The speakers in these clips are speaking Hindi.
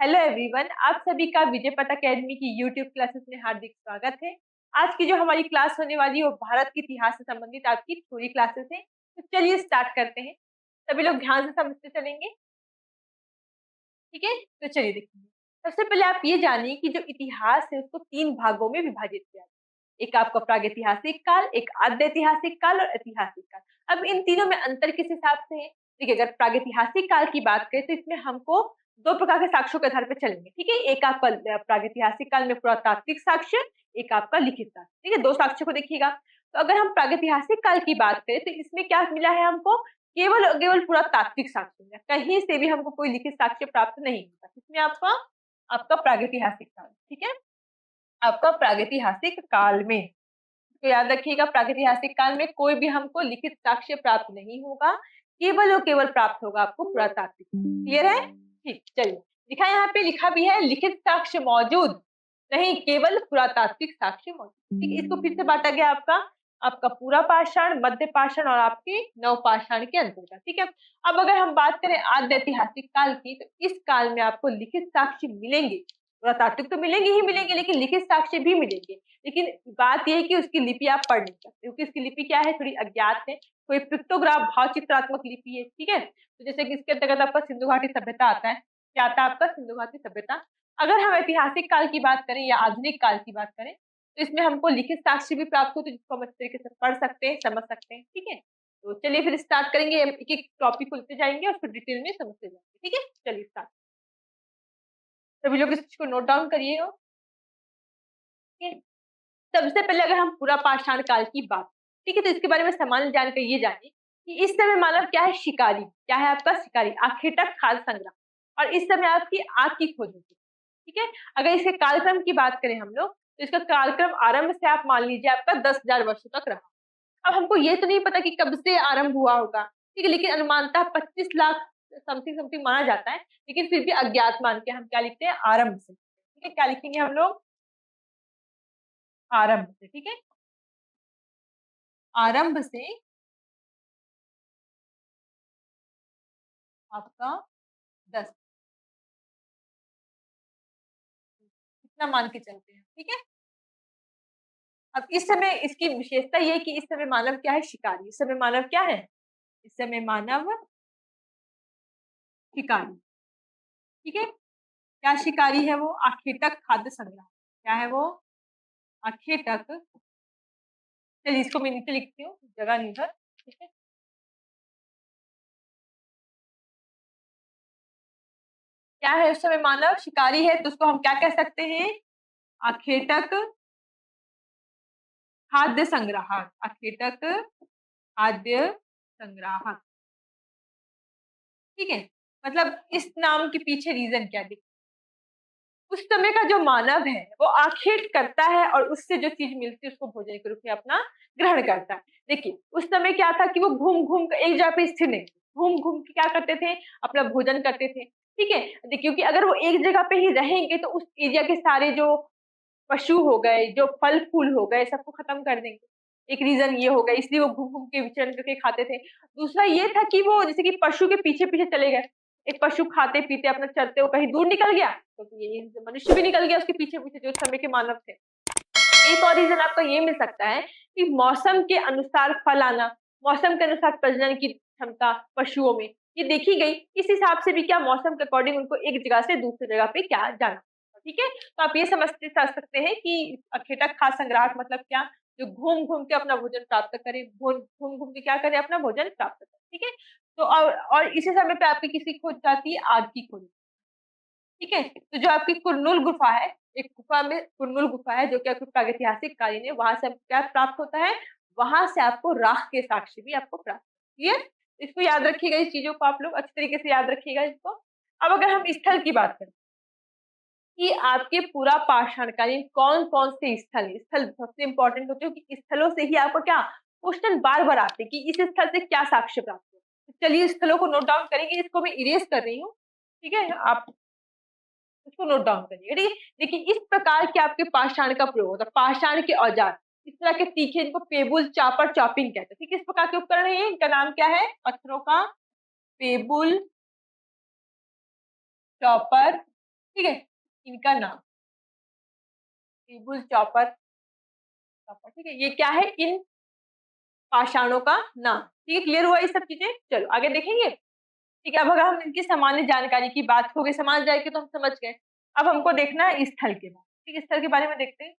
हेलो एवरीवन, आप सभी का विजय पथ अकेडमी की यूट्यूब क्लासेस में हार्दिक स्वागत है। आज की जो हमारी क्लास होने वाली है वो भारत के इतिहास से संबंधित आपकी थोड़ी क्लासेस है। तो चलिए स्टार्ट करते हैं। सभी लोग ध्यान से समझते चलेंगे, ठीक है। तो चलिए देखिए, सबसे पहले आप ये जानिए कि जो इतिहास है उसको तीन भागों में विभाजित किया गया है। एक आपका प्रागैतिहासिक काल, एक आद्य ऐतिहासिक काल और ऐतिहासिक काल। अब इन तीनों में अंतर किस हिसाब से है? देखिए, अगर प्रागैतिहासिक काल की बात करें तो इसमें हमको दो प्रकार के साक्ष्यों के आधार पर चलेंगे, ठीक है। एक आपका प्रागैतिहासिक काल में पुरातात्विक साक्ष्य, एक आपका लिखित साक्ष्य, ठीक है। दो साक्ष्य को देखिएगा। तो अगर हम प्रागैतिहासिक काल की बात करें तो इसमें क्या मिला है हमको? केवल केवल पुरातात्विक साक्ष्य मिला, कहीं से भी हमको कोई लिखित साक्ष्य प्राप्त नहीं होता। इसमें आपका आपका प्रागैतिहासिक काल, ठीक है। आपका प्रागैतिहासिक काल में तो याद रखिएगा, प्रागैतिहासिक काल में कोई भी हमको लिखित साक्ष्य प्राप्त नहीं होगा, केवल और केवल प्राप्त होगा आपको पुरातात्विक। क्लियर है? ठीक, चलिए। लिखा यहाँ पे लिखा भी है लिखित साक्ष्य मौजूद नहीं, केवल पुरातात्विक साक्ष्य मौजूद, ठीक है। इसको फिर से बांटा गया आपका आपका पूरा पाषाण, मध्य पाषाण और आपके नव पाषाण के अंतर्गत, ठीक है। अब अगर हम बात करें आद्य ऐतिहासिक काल की, तो इस काल में आपको लिखित साक्ष्य मिलेंगे। पुरातात्विक तो मिलेंगे ही मिलेंगे, लेकिन लिखित साक्ष्य भी मिलेंगे। लेकिन बात यह है कि उसकी लिपि आप पढ़ नहीं सकते, क्योंकि उसकी लिपि क्या है, थोड़ी अज्ञात है। कोई पिक्टोग्राफ भाव चित्रात्मक लिपि है, ठीक है। तो जैसे कि इसके अंतर्गत आपका सिंधु घाटी सभ्यता आता है। क्या आता है आपका? सिंधु घाटी सभ्यता। अगर हम ऐतिहासिक काल की बात करें या आधुनिक काल की बात करें तो इसमें हमको लिखित साक्ष्य भी प्राप्त होते हैं, जिसको हम अच्छे तरीके से पढ़ सकते हैं, समझ सकते हैं, ठीक है। तो चलिए फिर स्टार्ट करेंगे, एक एक टॉपिक खुलते जाएंगे और फिर डिटेल में समझते जाएंगे, ठीक है। चलिए स्टार्ट। सभी लोग इस चीज को नोट डाउन करिएगा, ठीक है। सबसे पहले अगर हम पूरा पाषाण काल की बात, ठीक है, तो इसके बारे में सामान्य जानकारी ये जानिए कि इस समय मानव क्या है? शिकारी। क्या है आपका? शिकारी। आखेटक खाद्य संग्रह। और इस समय आपकी आग की खोज होती है, ठीक है। अगर इसके कालक्रम की बात करें हम लोग, तो इसका कालक्रम आरंभ से आप मान लीजिए आपका 10,000 वर्षों तक रहा। अब हमको ये तो नहीं पता कि कब से आरंभ हुआ होगा, ठीक है, लेकिन अनुमानतः 25 लाख समथिंग समथिंग माना जाता है। लेकिन फिर भी अज्ञात मान के हम क्या लिखते हैं? आरंभ से, ठीक है। क्या लिखेंगे हम लोग? आरंभ से, ठीक है। आरंभ से आपका 10, इतना मान के चलते हैं, ठीक है। अब इस समय इसकी विशेषता ये है कि इस समय मानव क्या है? शिकारी। इस समय मानव क्या है? इस समय मानव शिकारी, ठीक है। क्या शिकारी है वो? आखेटक खाद्य संग्रह। क्या है वो? आखेटक। चलिए इसको मैं नीचे लिखती हूँ, जगह नहीं इधर, ठीक है। क्या है? उस समय मानव शिकारी है, तो उसको हम क्या कह सकते हैं? आखेटक खाद्य संग्राहक। आखेटक खाद्य संग्राहक, ठीक है। मतलब इस नाम के पीछे रीजन क्या है? उस समय का जो मानव है वो आखेट करता है और उससे जो चीज मिलती है उसको भोजन के रूप में अपना ग्रहण करता है। देखिए, उस समय क्या था कि वो घूम घूम कर एक जगह पे स्थिर नहीं, घूम घूम के क्या करते थे? अपना भोजन करते थे, ठीक है। देखिए, क्योंकि अगर वो एक जगह पे ही रहेंगे तो उस एरिया के सारे जो पशु हो गए, जो फल फूल हो गए, सबको खत्म कर देंगे। एक रीजन ये हो गया, इसलिए वो घूम घूम के विचरण करके खाते थे। दूसरा ये था कि वो जैसे कि पशु के पीछे पीछे चले गए। एक पशु खाते पीते अपना चलते वो कहीं दूर निकल गया, तो ये मनुष्य भी निकल गया उसके पीछे पीछे, जो उस समय के मानव थे। एक और रीजन आपका ये मिल सकता है कि मौसम के अनुसार फल आना, मौसम के अनुसार प्रजनन की क्षमता पशुओं में ये देखी गई। इस हिसाब से भी क्या मौसम के अकॉर्डिंग उनको एक जगह से दूसरी जगह पे क्या जाना, ठीक है। तो आप ये समझ सकते हैं कि अखेटक खाद्य संग्राहक मतलब क्या? जो घूम घूम के अपना भोजन प्राप्त करे, घूम घूम के क्या करे? अपना भोजन प्राप्त करे, ठीक है। तो और इसी समय पे आपकी किसी खोज जाती है? आग की खोज, ठीक है। तो जो आपकी कुरनूल गुफा है, एक गुफा में कुरनूल गुफा है जो कि आपकी प्रागैतिहासिक कालीन है, वहां से आपको क्या प्राप्त होता है? वहां से आपको राख के साक्ष्य भी आपको प्राप्त, क्लियर। इसको याद रखिएगा, इस चीजों को आप लोग अच्छी तरीके से याद रखिएगा इसको। अब अगर हम स्थल की बात करें कि आपके पूरा पाषाणकालीन कौन कौन से स्थल है, स्थल सबसे इंपॉर्टेंट होते हैं कि स्थलों से ही आपको क्या क्वेश्चन बार बार आते हैं कि इस स्थल से क्या साक्ष्य प्राप्त हो। तो चलिए स्थलों को नोट डाउन करेंगे, इसको मैं इरेज कर रही हूँ, ठीक है। आप इसको नोट डाउन करिए, ठीक है। देखिए, इस प्रकार के आपके पाषाण का प्रयोग होता है, पाषाण के औजार, इस तरह के तीखे, इनको पेबुल, चापर, चॉपिंग कहते हैं, ठीक है। इस प्रकार के उपकरण है, इनका नाम क्या है? पत्थरों का पेबुल, चॉपर ठीक है, इनका नाम टेबल चॉपर, चॉपर, ठीक है, ये क्या है, इन पाषाणों का नाम। ठीक है, क्लियर हुआ ये सब चीजें। चलो आगे देखेंगे। ठीक है, अब अगर हम इनकी सामान्य जानकारी की बात हो गई, समाज जाए की तो हम समझ गए। अब हमको देखना है स्थल के बारे, ठीक है, स्थल के बारे में देखते हैं।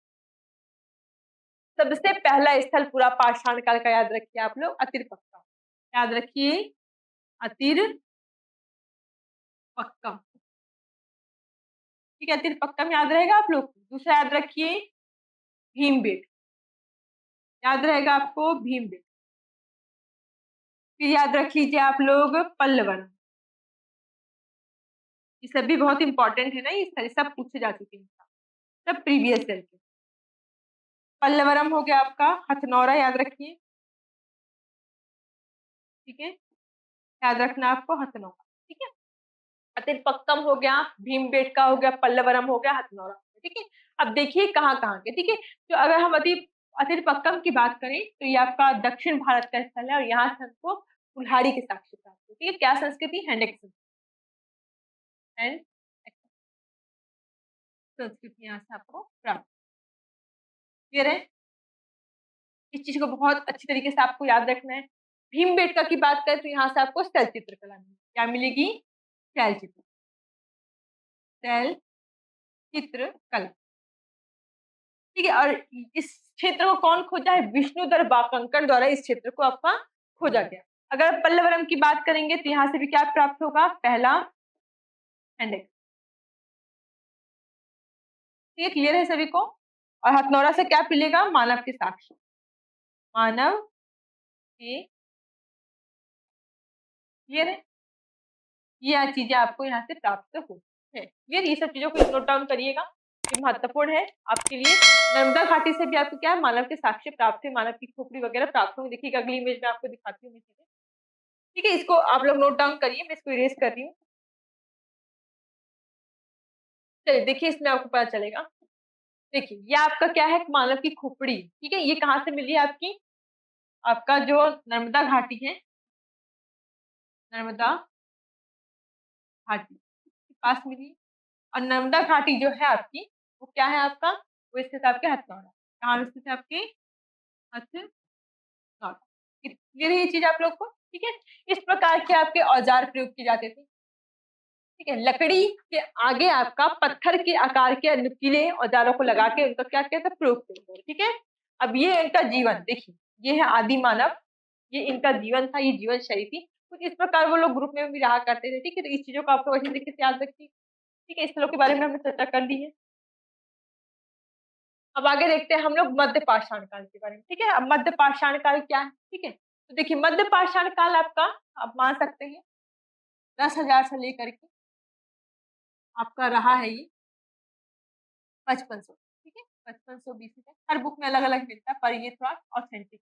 सबसे पहला स्थल पूरा पाषाण काल का याद रखिए आप लोग, अतिरपक्का, याद रखिए, अतिरपक्कम। ठीक है, अतिरपक्कम याद रहेगा आप लोग। दूसरा याद रखिए भीमबेट, याद रहेगा आपको भीमबेट। फिर याद रख लीजिए आप लोग पल्लवन, ये सब भी बहुत इंपॉर्टेंट है ना, ये सब पूछे जा चुके हैं, सब प्रीवियस ईयर के। पल्लवरम हो गया आपका, हथनौरा याद रखिए, ठीक है, याद रखना आपको हथनौरा। ठीक है, अतिरपक्कम हो गया, भीमबेटका हो गया, पल्लवरम हो गया, हथनौरा। ठीक है, अब देखिए कहाँ कहाँ के। ठीक है, तो अगर हम अतिरपक्कम की बात करें तो ये आपका दक्षिण भारत का स्थल है और यहाँ से हमको कुल्हाड़ी के साक्ष्य प्राप्त हुए। ठीक है, क्या संस्कृति, हैंडेक एंड संस्कृति यहाँ से आपको प्राप्त। क्लियर है, इस चीज को बहुत अच्छी तरीके से आपको याद रखना है। भीमबेटका की बात करें तो यहाँ से आपको शैल चित्रकला मिलेगी, क्या मिलेगी, शैल चित्र, शैल चित्रकला। ठीक है, और इस क्षेत्र को कौन खोजा है, विष्णुधर बांकन द्वारा इस क्षेत्र को आपका खोजा गया। अगर पल्लवरम की बात करेंगे तो यहाँ से भी क्या प्राप्त होगा, पहला हैंडेक। ठीक है, क्लियर है सभी को। और हथनौरा से क्या मिलेगा, मानव के साक्ष्य, मानव के। क्लियर है, ये चीजें आपको यहाँ से प्राप्त हो है। क्लियर, ये सब चीजों को नोट डाउन करिएगा, ये महत्वपूर्ण है आपके लिए। नर्मदा घाटी से भी आपको क्या है, मानव के साक्ष्य प्राप्त है, मानव की खोपड़ी वगैरह प्राप्त होंगे। देखिएगा अगली इमेज में आपको दिखाती हूँ मैं चीजें। ठीक है, इसको आप लोग नोट डाउन करिए, मैं इसको इरेज कर रही हूँ। चलिए देखिए, इसमें आपको पता चलेगा। देखिए ये आपका क्या है, मानव की खोपड़ी। ठीक है, ये कहाँ से मिली है आपकी, आपका जो नर्मदा घाटी है, नर्मदा घाटी के पास मिली। और नर्मदा घाटी जो है आपकी, वो क्या है आपका, वो स्थित आपके हथनौरा। कहाँ स्थित है आपकी, हथनौरा। क्लियर है ये चीज आप लोग को। ठीक है, इस प्रकार के आपके औजार प्रयोग किए जाते थे। ठीक है, लकड़ी के आगे आपका पत्थर के आकार के नुकीले औजारों को लगा के उनका क्या कहते हैं, प्रयोग करते हैं। ठीक है, अब ये इनका जीवन देखिए, ये है आदि मानव, ये इनका जीवन था, ये जीवन शैली थी। कुछ इस प्रकार वो लोग ग्रुप में भी रहा करते थे। ठीक है, तो इस चीजों को आपको अच्छी तरीके से याद रखिए। ठीक है, इस तरह के बारे में हमने चर्चा कर ली है। अब आगे देखते हैं हम लोग मध्य पाषाण काल के बारे में। ठीक है, अब मध्य पाषाण काल क्या है। ठीक है, तो देखिए मध्य पाषाण काल आपका, आप मान सकते हैं 10,000 से लेकर के आपका रहा है ये 5500। ठीक है, 5500 BC तक। हर बुक में अलग अलग मिलता है, पर ये थोड़ा ऑथेंटिक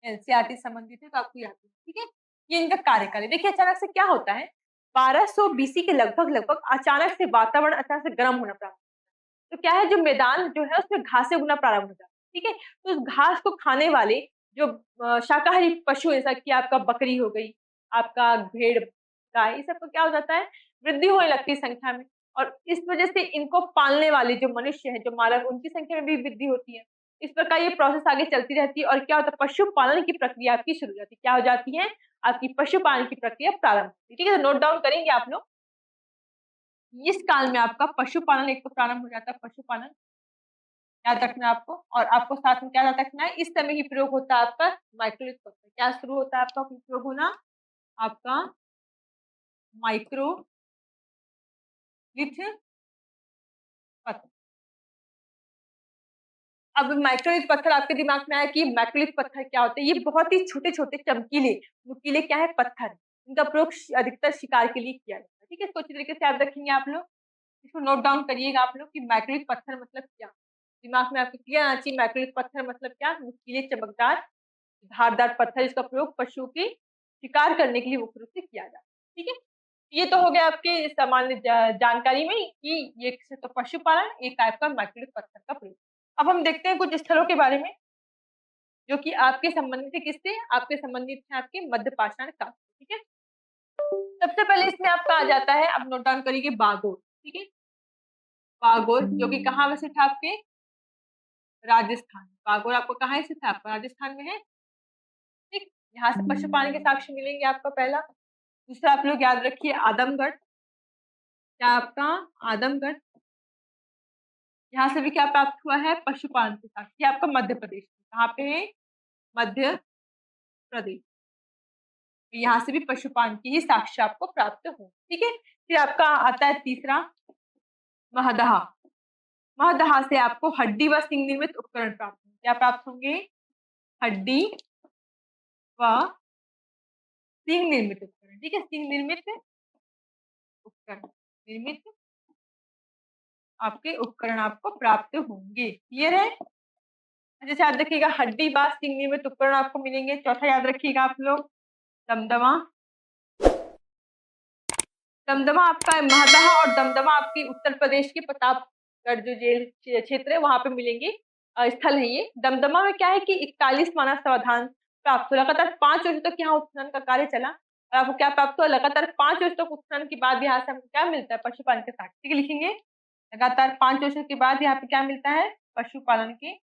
एनसीईआरटी संबंधित है तो आपको याद है। ठीक है, ये इनका कार्यकाल है। देखिए अचानक से क्या होता है, 1200 BC के लगभग लगभग अचानक से वातावरण अचानक से गर्म होना प्रारंभ, तो क्या है, जो मैदान जो है उसमें घासें उगना प्रारंभ हो जाती है। ठीक है, तो उस घास को खाने वाले जो शाकाहारी पशु, जैसा कि आपका बकरी हो गई, आपका भेड़, गाय, ये सब को क्या हो जाता है, वृद्धि होने लगती है संख्या में। और इस वजह से इनको पालने वाले जो मनुष्य है, जो मानव, उनकी संख्या में भी वृद्धि होती है। इस प्रकार ये प्रोसेस आगे चलती रहती है और क्या होता है, पशुपालन की प्रक्रिया आपकी शुरू हो जाती है। क्या हो जाती है, आपकी पशुपालन की प्रक्रिया प्रारंभ होती है। ठीक है, तो नोट डाउन करेंगे आप लोग। इस काल में आपका पशुपालन एक तो प्रारंभ हो जाता है, पशुपालन याद रखना आपको। और आपको साथ में क्या याद रखना है, इस समय ही प्रयोग होता है आपका माइक्रोलिथ पत्थर। क्या शुरू होता है आपका प्रयोग होना, आपका माइक्रोलिथ पत्थर। अब माइक्रोलिथ पत्थर आपके दिमाग में आया कि माइक्रोलिथ पत्थर क्या होते हैं, ये बहुत ही छोटे छोटे चमकीले नुकीले क्या है, पत्थर। इनका प्रयोग अधिकतर शिकार के लिए किया जाता है। ठीक है, इसको अच्छी तरीके से याद रखेंगे आप लोग, इसको नोट डाउन करिएगा आप लोग कि माइक्रोलिथ पत्थर मतलब क्या, दिमाग में आपको क्लियर आना चाहिए। माइक्रोलिथ पत्थर मतलब क्या, नुकीले चमकदार धारदार पत्थर, इसका प्रयोग पशुओं के शिकार करने के लिए मुख्य रूप से किया जाता है। ठीक है, ये तो हो गया आपके सामान्य जानकारी में कि ये तो पशुपालन, एक टाइप का माइक्रोलिथ पत्थर का प्रयोग। अब हम देखते हैं कुछ स्थलों के बारे में जो कि आपके संबंधित है, किससे, आपके संबंधित है आपके मध्य पाषाण काल। ठीक है, सबसे पहले इसमें आपका आ जाता है, अब नोट डाउन करिए, बागोर। ठीक है, बागोर, जो कि कहाँ में स्थित है आपके? राजस्थान। बागोर आपको कहाँ स्थित है? आपका राजस्थान में है। ठीक, यहाँ से पशुपालन के साक्ष्य मिलेंगे आपका पहला। दूसरा आप लोग याद रखिए आदमगढ़। क्या आपका? आदमगढ़। यहाँ से भी क्या प्राप्त हुआ है? पशुपालन के साक्ष्य। ये आपका मध्य प्रदेश में। कहाँ पे है? मध्य प्रदेश। यहाँ से भी पशुपालन की ही साक्ष्य आपको प्राप्त हो। ठीक है, फिर आपका आता है तीसरा महदहा। महदहा से आपको हड्डी व सिंग निर्मित उपकरण प्राप्त होंगे। क्या प्राप्त होंगे? हड्डी व सिंग निर्मित उपकरण। ठीक है, सिंग निर्मित उपकरण, निर्मित आपके उपकरण आपको प्राप्त होंगे। क्लियर है? जैसे याद रखिएगा हड्डी व सिंग निर्मित उपकरण आपको मिलेंगे। चौथा याद रखिएगा आप लोग दमदमा। दमदमा आपका महदहा और दमदमा आपकी उत्तर प्रदेश के प्रतापगढ़ जो जेल क्षेत्र है वहां पे मिलेंगे स्थल है ये। दमदमा में क्या है कि 41 मानव समाधान प्राप्त हुआ। लगातार 5 वर्षों तक यहाँ उत्खनन का कार्य चला और आपको क्या प्राप्त हुआ? लगातार 5 वर्षों तक उत्खनन के बाद यहाँ से हमको क्या मिलता है? पशुपालन के साक्ष्य। ठीक है, लिखेंगे लगातार 5 वर्षों के बाद यहाँ पे क्या मिलता है? पशुपालन के।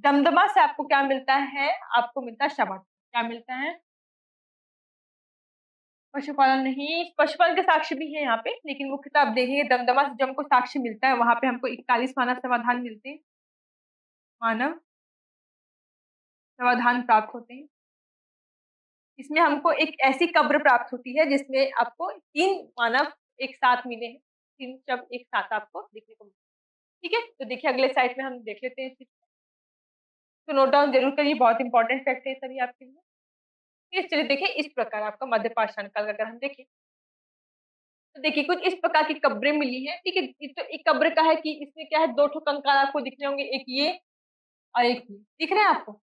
दमदमा से आपको क्या मिलता है? आपको मिलता है शवट। क्या मिलता है? पशुपालन नहीं, पशुपालन के साक्ष्य भी है यहाँ पे, लेकिन मुख्यतः आप देखेंगे दमदमा से जो हमको साक्ष्य मिलता है वहां पे हमको 41 मानव समाधान मिलते हैं। मानव समाधान प्राप्त होते हैं। इसमें हमको एक ऐसी कब्र प्राप्त होती है जिसमें आपको 3 मानव एक साथ मिले हैं। 3 शव एक साथ आपको देखने को मिलते हैं। ठीक है, तो देखिए अगले साइड में हम देख लेते हैं इस चीज को। तो नोट डाउन जरूर करिए, बहुत इंपॉर्टेंट फैक्ट है सभी आपके लिए। ठीक है, चलिए देखिए इस प्रकार आपका मध्य पाषाण काल का अगर हम देखें तो देखिए कुछ इस प्रकार की कब्रें मिली हैं। ठीक है, तो एक कब्र का है कि इसमें क्या है? 2 ठो कंकाल आपको दिख रहे होंगे, एक ये और एक ये। दिख रहे हैं आपको?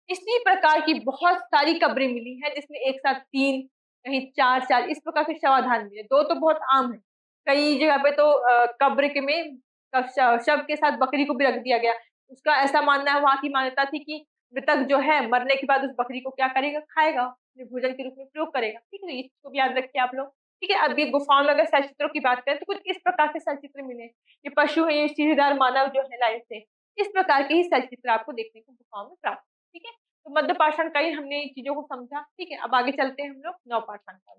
इसी प्रकार की बहुत सारी कब्रें मिली हैं जिसमें एक साथ 3, कहीं 4 इस प्रकार के शवाधान मिले। 2 तो बहुत आम है। कई जगह पे तो कब्र के में शव के साथ बकरी को भी रख दिया गया। उसका ऐसा मानना है, वहां की मान्यता थी कि मृतक जो है मरने के बाद उस बकरी को क्या करेगा? खाएगा, अपने भोजन के रूप में प्रयोग करेगा। ठीक है, इसको भी याद रखिए आप लोग। ठीक है, अब ये गुफाओं में अगर सचित्रों की बात करें तो कुछ इस प्रकार के सचित्र मिले। ये पशु है, ये सीढ़ीदार मानव जो है लाइन से, इस प्रकार के ही सचित्र आपको देखने को गुफाओं में प्राप्त। ठीक है, तो मध्य पाषाण का ही हमने चीजों को समझा। ठीक है, अब आगे चलते हैं हम लोग नवपाषाण काल।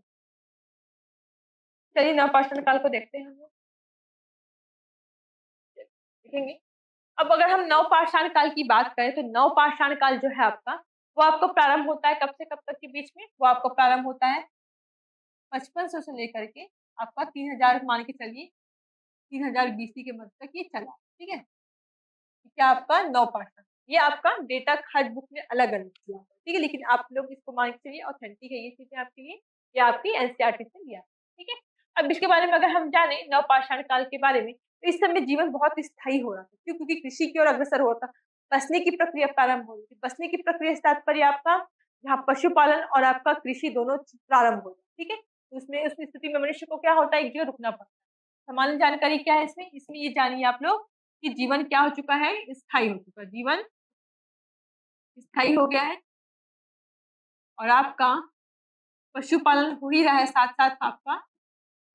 चलिए नवपाषाण काल को देखते हैं हम लोग। देखेंगे अब अगर हम नवपाषाण काल की बात करें तो नवपाषाण काल जो है आपका वो आपको प्रारंभ होता है कब से कब तक के बीच में? वो आपको प्रारंभ होता है 5500 से लेकर के आपका 3000 मान के चलिए 3000 बीसी के मध्य तक ये चला। ठीक है, क्या आपका नवपाषाण, ये आपका डेटा खर्च बुक में अलग अलग किया। ठीक है, लेकिन आप लोग इसको मान के चलिए ऑथेंटिक है ये चीजें आपके लिए, ये आपकी एनसीईआरटी से लिया। ठीक है, अब इसके बारे में अगर हम जाने नवपाषाण काल के बारे में तो इस समय जीवन बहुत स्थायी हो रहा था। क्यों? क्योंकि कृषि की ओर अग्रसर होता, बसने की प्रक्रिया प्रारंभ हो रही थी। बसने की प्रक्रिया से तात्पर्य आपका यहाँ पशुपालन और आपका कृषि दोनों प्रारंभ हो रही। ठीक है, तो उसमें उस स्थिति में मनुष्य को क्या होता है? एक जगह रुकना पड़ता है। सामान्य जानकारी क्या है इसमें? इसमें ये जानिए आप लोग कि जीवन क्या हो चुका है? स्थायी हो चुका है। जीवन स्थायी हो गया है और आपका पशुपालन हो ही रहा है, साथ साथ आपका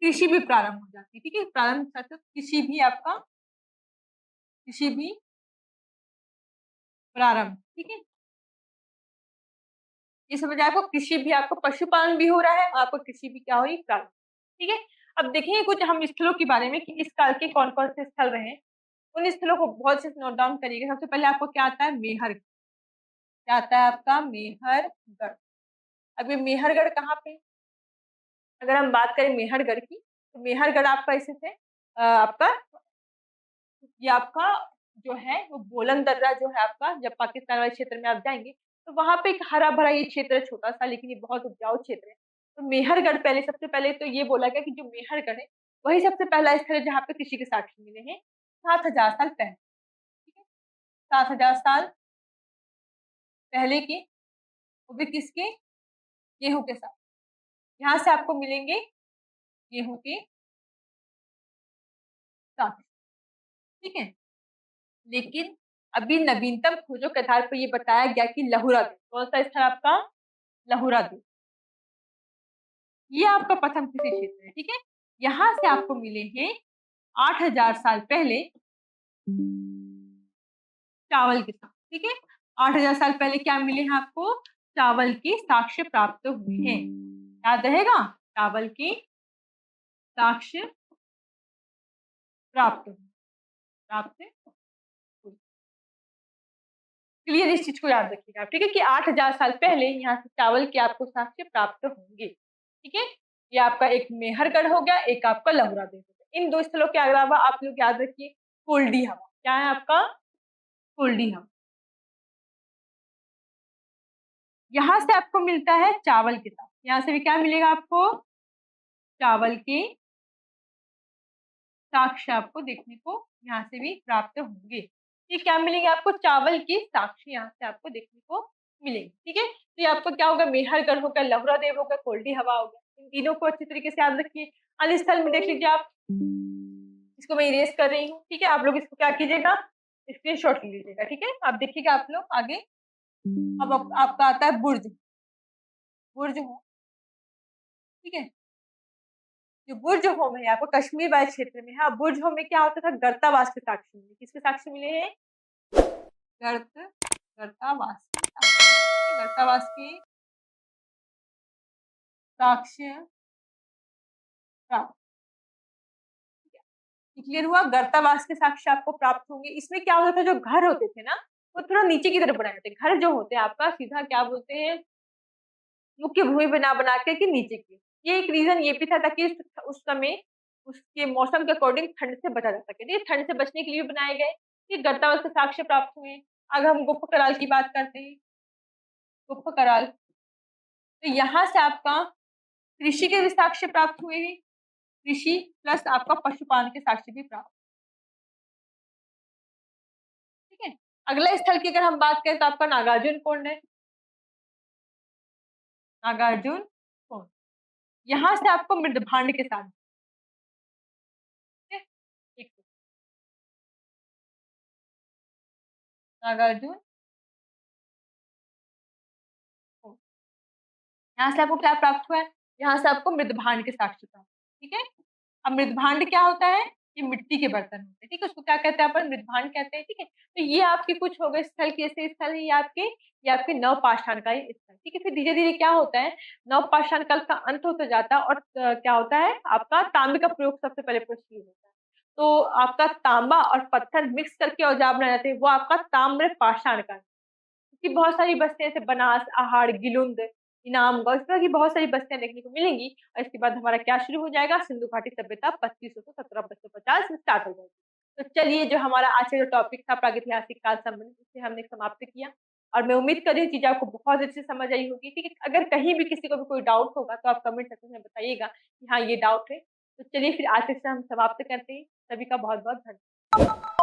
कृषि भी प्रारंभ हो जाती है। ठीक है, प्रारंभ साथ साथ कृषि भी आपका, कृषि भी प्रारंभ। ठीक है, ये समझ आया आपको? कृषि भी आपको, पशुपालन भी हो रहा है और आपको कृषि भी क्या हो रही? प्रारंभ। ठीक है, अब देखेंगे कुछ हम स्थलों के बारे में कि इस काल के कौन कौन से स्थल रहे। उन स्थलों को बहुत से नोट डाउन करिएगा। सबसे पहले आपको क्या आता है? मेहर। क्या आता है आपका? मेहरगढ़। अब ये मेहरगढ़ कहाँ पे? अगर हम बात करें मेहरगढ़ की तो मेहरगढ़ आपका इसे से आपका ये आपका जो है वो बोलन दर्रा जो है आपका, जब पाकिस्तान वाले क्षेत्र में आप जाएंगे तो वहां पे एक हरा भरा ये क्षेत्र है छोटा सा, लेकिन ये बहुत उपजाऊ क्षेत्र है। तो मेहरगढ़ पहले, सबसे पहले तो ये बोला गया कि जो मेहरगढ़ है वही सबसे पहला स्थल है जहाँ पे कृषि के साक्ष्य मिले हैं 7000 साल पहले। ठीक है, 7000 साल पहले के, वो भी किसके? गेहूं के साथ। यहाँ से आपको मिलेंगे गेहूं के साक्ष्य। ठीक है, लेकिन अभी नवीनतम खोजों के आधार पर ये बताया गया कि लहुरा द्वीप, कौन सा स्थल आपका? लहुरा द्वीप, ये आपका प्रथम कृषि क्षेत्र है। ठीक है, यहाँ से आपको मिले हैं 8000 साल पहले चावल के साथ, ठीक है। 8000 साल पहले क्या मिले हैं आपको? चावल के साक्ष्य प्राप्त हुए हैं। याद रहेगा, चावल के साक्ष्य प्राप्त हुए, प्राप्त हुए। क्लियर, इस चीज को याद रखिएगा आप, ठीक है, कि 8000 साल पहले यहाँ से चावल के आपको साक्ष्य प्राप्त होंगे, ठीक है। ये आपका एक मेहरगढ़ हो गया, एक आपका लहुरा देव हो गया। इन दो स्थलों के अलावा आप लोग याद रखिए कुलडी हवा। क्या है आपका? कुलडी हवा। यहाँ से आपको मिलता है चावल के साथ, यहाँ से भी क्या मिलेगा आपको? चावल के साक्ष्य आपको देखने को यहाँ से भी प्राप्त होंगे। ये क्या मिलेंगे आपको? चावल के साक्ष्य यहाँ से आपको देखने को मिलेंगे, ठीक है। तो ये आपको क्या होगा? मेहरगढ़ होगा, लहुरा देव होगा, कोल्डी हवा होगा। इन तीनों को अच्छी तरीके से याद रखिए। अन्य स्थल में देख लीजिए आप, इसको मैं इरेज कर रही हूँ, ठीक है। आप लोग इसको क्या कीजिएगा? स्क्रीनशॉट ले लीजिएगा, ठीक है। आप देखिएगा आप लोग आगे। अब आपका आता है बुर्ज। बुर्ज हो, ठीक है। जो बुर्ज होम है आपको कश्मीर वाले क्षेत्र में है। अब बुर्ज होम में क्या होता था? गर्तावास के साक्ष्य मिले। किसके साक्ष्य मिले हैं? गर्तावास के साक्ष्य, गर्तावास के साक्ष्य प्राप्त। क्लियर हुआ? गर्तावास के साक्ष्य आपको प्राप्त होंगे। इसमें क्या होता था? जो घर होते थे ना, वो थोड़ा नीचे की तरफ बनाए जाते। घर जो होते हैं आपका सीधा क्या बोलते हैं? मुख्य भूमि बना बना के नीचे की। ये एक रीजन ये भी था ताकि उस समय उसके मौसम के अकॉर्डिंग ठंड से बचा जा सके। ये ठंड से बचने के लिए बनाए गए। ये गर्तावास के साक्ष्य प्राप्त हुए। अगर हम गुप्त कराल की बात करते हैं, गुप्त कराल, तो यहाँ से आपका कृषि के भी साक्ष्य प्राप्त हुए हैं। कृषि प्लस आपका पशुपालन के साक्ष्य भी प्राप्त, ठीक है। अगला स्थल की अगर हम बात करें तो आपका नागार्जुन कोंड है। नागार्जुन कोंड, यहाँ से आपको मृदभांड के साथ, ठीक है, एक नागार्जुन कोंड। यहाँ से आपको क्या प्राप्त हुआ है? यहाँ से आपको मृदभांड के साक्ष्य प्राप्त, ठीक है। अब मृदभांड क्या होता है? ये मिट्टी के बर्तन होते हैं, ठीक है। उसको क्या कहते हैं? अपन मृदभांड कहते हैं, ठीक है। तो ये आपके कुछ हो गए स्थल। कैसे स्थल है ये आपके नवपाषाण का ही स्थल, ठीक है। फिर धीरे धीरे क्या होता है? नवपाषाण काल का अंत होता जाता है और क्या होता है? आपका तांबे का प्रयोग सबसे पहले शुरू होता है। तो आपका तांबा और पत्थर मिक्स करके औजार बनाए जाते हैं, वो आपका ताम्र पाषाण काल। कि बहुत सारी बस्तियां जैसे बनास, आहड़, गिलुंद, इनामगढ़, इस तरह की बहुत सारी बस्तियां देखने को मिलेंगी। और इसके बाद हमारा क्या शुरू हो जाएगा? सिंधु घाटी सभ्यता 2500 से 1750 स्टार्ट हो जाएगी। तो चलिए, जो हमारा आज का जो टॉपिक था प्रागैतिहासिक काल संबंधित, उसे हमने समाप्त किया। और मैं उम्मीद कर रही हूँ चीजें आपको बहुत अच्छे से समझ आई होगी, ठीक है। अगर कहीं भी किसी को भी कोई डाउट होगा तो आप कमेंट सेक्शन में बताइएगा कि हाँ ये डाउट है। तो चलिए फिर आज से हम समाप्त करते हैं। सभी का बहुत बहुत धन्यवाद।